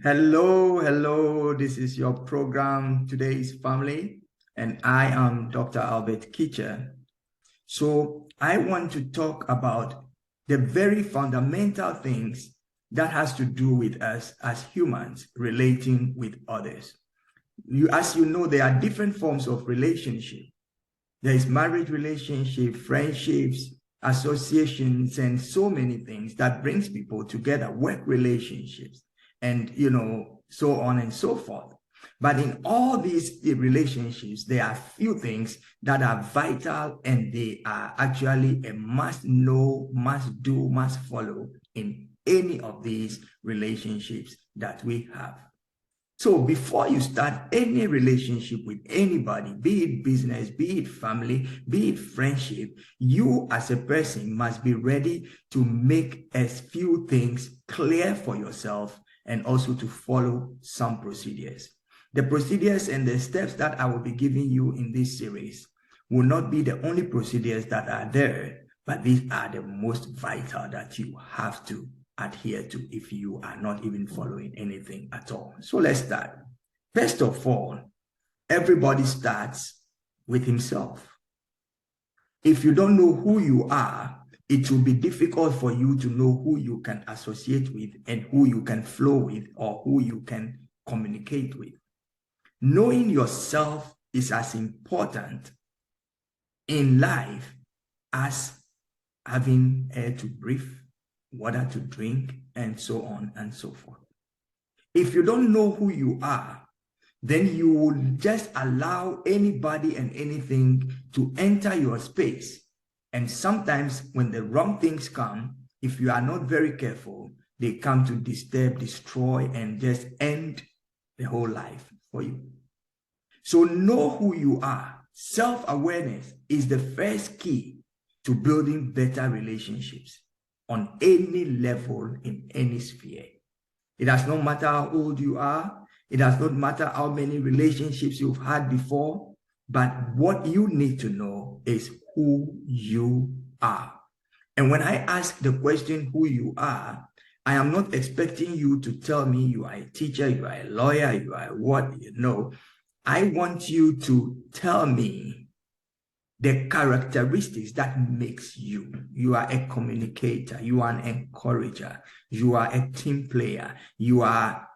Hello. This is your program, Today's Family, and I am Dr. Albert Kitcher. So I want to talk about the very fundamental things that has to do with us as humans relating with others. As you know, there are different forms of relationship. There is marriage relationship, friendships, associations, and so many things that brings people together, work relationships, and so on and so forth. But in all these relationships, there are few things that are vital, and they are actually a must know, must do, must follow in any of these relationships that we have. So before you start any relationship with anybody, be it business, be it family, be it friendship, you as a person must be ready to make a few things clear for yourself and also to follow some procedures. The procedures and the steps that I will be giving you in this series will not be the only procedures that are there, but these are the most vital that you have to adhere to if you are not even following anything at all. So let's start. First of all, everybody starts with himself. If you don't know who you are, it will be difficult for you to know who you can associate with and who you can flow with or who you can communicate with. Knowing yourself is as important in life as having air to breathe, water to drink, and so on and so forth. If you don't know who you are, then you will just allow anybody and anything to enter your space. And sometimes when the wrong things come, if you are not very careful, they come to disturb, destroy, and just end the whole life for you. So know who you are. Self-awareness is the first key to building better relationships on any level, in any sphere. It does not matter how old you are. It does not matter how many relationships you've had before. But what you need to know is who you are. And when I ask the question, who you are, I am not expecting you to tell me you are a teacher, you are a lawyer, you are what, I want you to tell me the characteristics that makes you. You are a communicator, you are an encourager, you are a team player, you are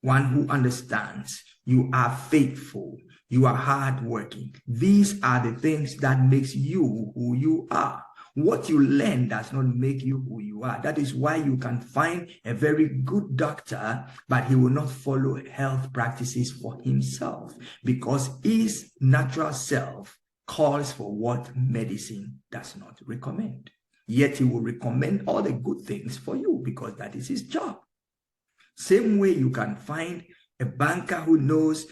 one who understands, you are faithful, you are hardworking. These are the things that makes you who you are. What you learn does not make you who you are. That is why you can find a very good doctor, but he will not follow health practices for himself because his natural self calls for what medicine does not recommend. Yet he will recommend all the good things for you because that is his job. Same way you can find a banker who knows,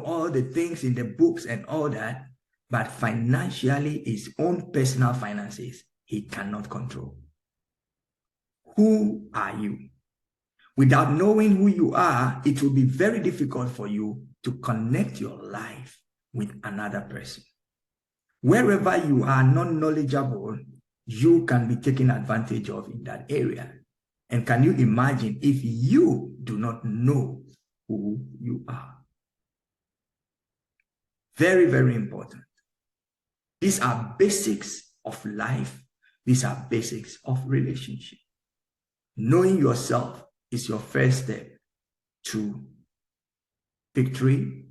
all the things in the books and all that, but financially, his own personal finances, he cannot control. Who are you? Without knowing who you are, it will be very difficult for you to connect your life with another person. Wherever you are not knowledgeable, you can be taken advantage of in that area. And can you imagine if you do not know who you are? Very, very important. These are basics of life. These are basics of relationship. Knowing yourself is your first step to victory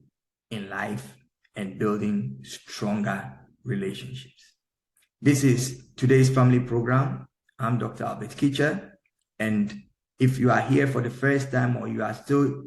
in life and building stronger relationships. This is today's family program. I'm Dr. Albert Kitcher. And if you are here for the first time or you are still,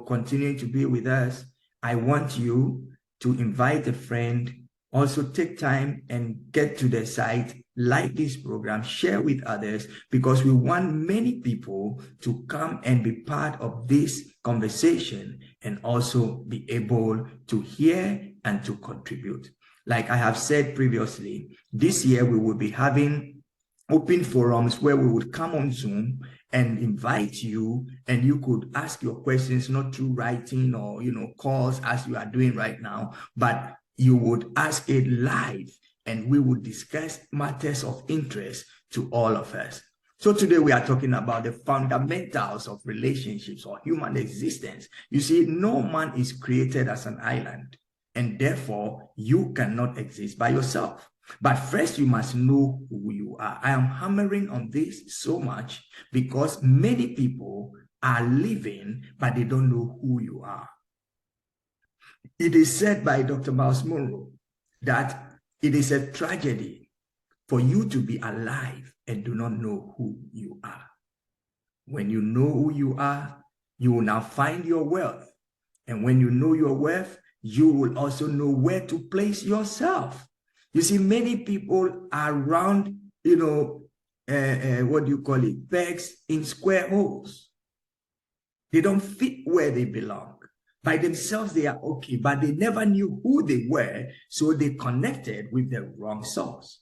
continuing to be with us, I want you to invite a friend. Also take time and get to the site, like this program, share with others, because we want many people to come and be part of this conversation and also be able to hear and to contribute. Like I have said previously, this year we will be having open forums where we would come on Zoom and invite you, and you could ask your questions, not through writing or, calls as you are doing right now, but you would ask it live and we would discuss matters of interest to all of us. So today we are talking about the fundamentals of relationships or human existence. You see, no man is created as an island, and therefore you cannot exist by yourself. But first you must know who you are. I am hammering on this so much because many people are living, but they don't know who you are. It is said by Dr. Miles Monroe that it is a tragedy for you to be alive and do not know who you are. When you know who you are, you will now find your wealth. And when you know your worth, you will also know where to place yourself. You see, many people are around, what do you call it? Pegs in square holes. They don't fit where they belong. By themselves, they are okay, but they never knew who they were, so they connected with the wrong source.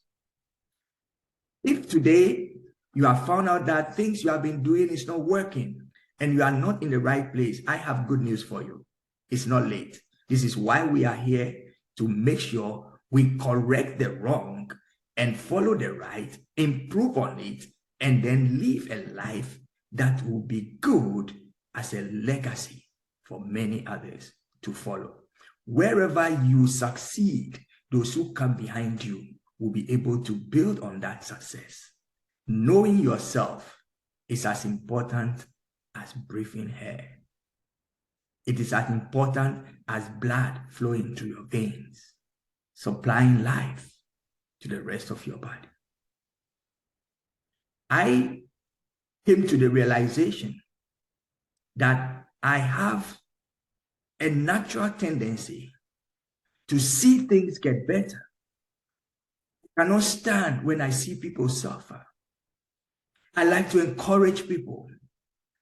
If today you have found out that things you have been doing is not working and you are not in the right place, I have good news for you. It's not late. This is why we are here, to make sure we correct the wrong and follow the right, improve on it, and then live a life that will be good as a legacy for many others to follow. Wherever you succeed, those who come behind you will be able to build on that success. Knowing yourself is as important as breathing air. It is as important as blood flowing through your veins, supplying life to the rest of your body. I came to the realization that I have a natural tendency to see things get better. I cannot stand when I see people suffer. I like to encourage people.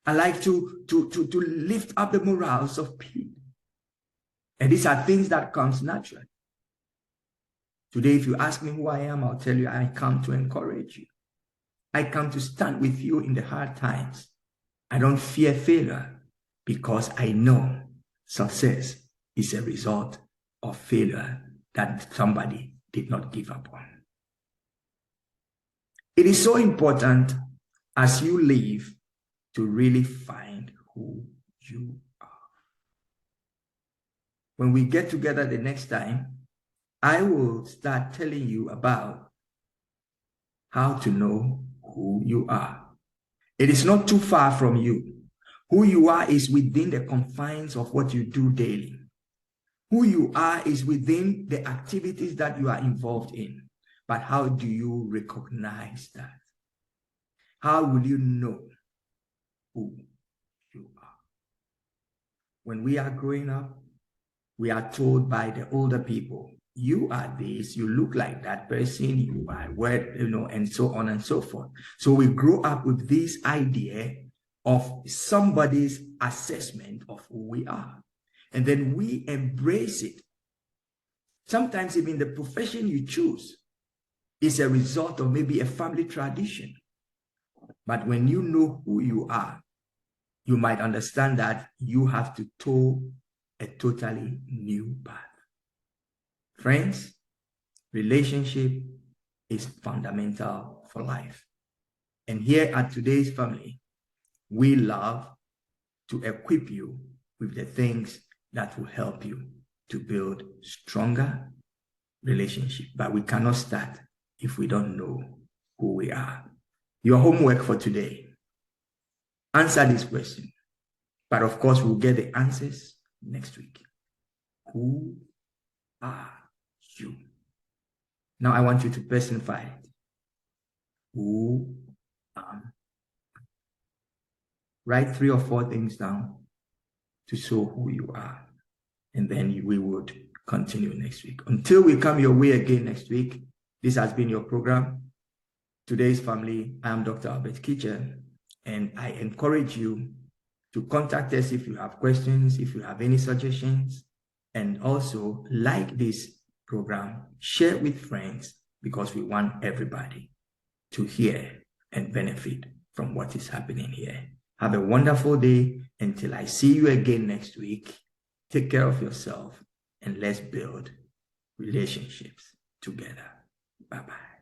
I like to lift up the morals of people. And these are things that comes naturally. Today, if you ask me who I am, I'll tell you I come to encourage you. I come to stand with you in the hard times. I don't fear failure because I know success is a result of failure that somebody did not give up on. It is so important as you live to really find who you are. When we get together the next time, I will start telling you about how to know who you are. It is not too far from you. Who you are is within the confines of what you do daily. Who you are is within the activities that you are involved in. But how do you recognize that? How will you know who you are? When we are growing up, we are told by the older people, you are this, you look like that person, you are what, and so on and so forth. So we grow up with this idea of somebody's assessment of who we are. And then we embrace it. Sometimes even the profession you choose is a result of maybe a family tradition. But when you know who you are, you might understand that you have to toe a totally new path. Friends, relationship is fundamental for life. And here at today's family, we love to equip you with the things that will help you to build stronger relationship. But we cannot start if we don't know who we are. Your homework for today: answer this question. But of course, we'll get the answers next week. Who are you? Now I want you to personify it. Who am I? Write 3 or 4 things down to show who you are. And then we would continue next week. Until we come your way again next week, this has been your program, Today's Family. I am Dr. Albert Kitcher, and I encourage you to contact us if you have questions, if you have any suggestions, and also like this program, share with friends, because we want everybody to hear and benefit from what is happening here. Have a wonderful day. Until I see you again next week, take care of yourself and let's build relationships together. Bye-bye.